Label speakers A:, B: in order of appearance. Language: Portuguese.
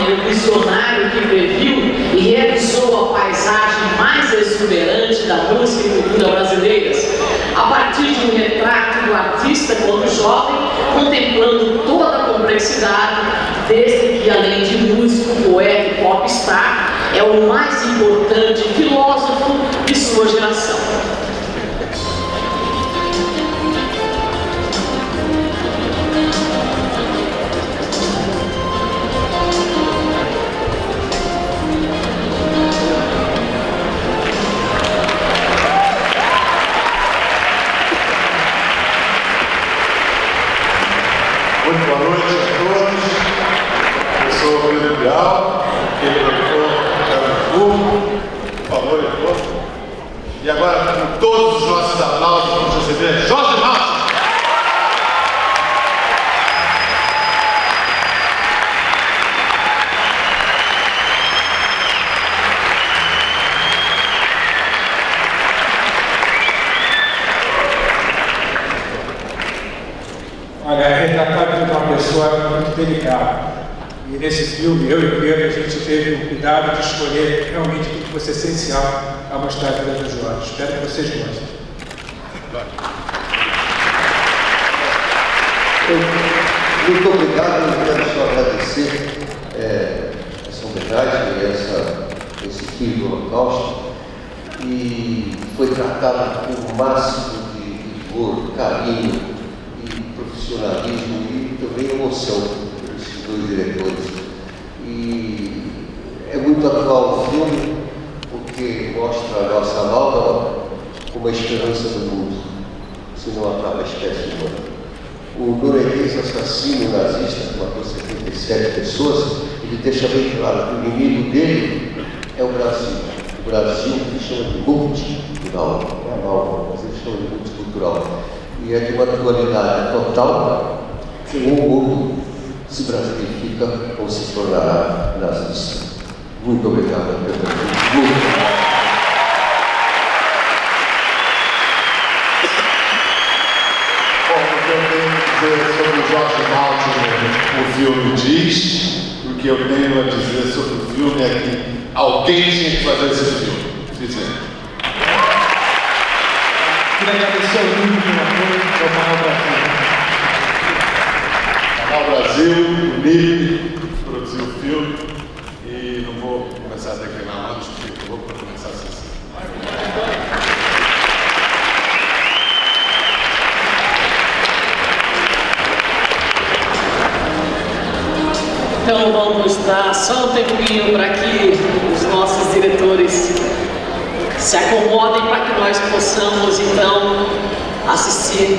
A: Era um visionário que previu e realizou a paisagem mais exuberante da música e cultura brasileiras, a partir de um retrato do artista quando jovem, contemplando toda a complexidade desse que, além de músico, poeta e popstar, é o mais importante filósofo de sua geração.
B: Muito boa noite a todos. Eu sou o Pedro Bial, produtor Carnaval, por favor, editor. E agora, com todos os nossos aplausos, vamos receber Jorge Malta.
C: Olha, é retratado de uma pessoa muito delicada. E nesse filme, eu e o Pedro, a gente teve o cuidado de escolher realmente o que fosse essencial a mostrar a vida do Jorge. Espero que vocês gostem.
D: Muito obrigado, eu quero só agradecer essa homenagem e esse filme do Holocausto. E foi tratado com o máximo de rigor, carinho, profissionalismo e também emoção por esses dois diretores. E é muito atual o filme, porque mostra a nossa amálgama como a esperança do mundo, se não acaba a espécie humana. O norueguês assassino nazista que matou 77 pessoas, ele deixa bem claro que o inimigo dele é o Brasil. O Brasil que chama de multicultural, não é amálgama, mas ele chama de multicultural. E é de uma dualidade total que o mundo se brasileifica ou se tornará nazista. Muito obrigado. Muito obrigado.
B: Bom, o que eu tenho a dizer sobre o Jorge Malta, o filme diz, o que eu tenho a dizer sobre o filme é que alguém tinha que fazer esse filme. Dizer.
C: Queria agradecer ao Nuno pelo apoio ao Canal Brasil.
B: Canal Brasil, o NIP, produziu o filme e não vou começar a declinar mais, porque eu vou começar a assistir.
A: Então vamos dar só um tempinho para que os nossos diretores se acomodem para que nós possamos então assistir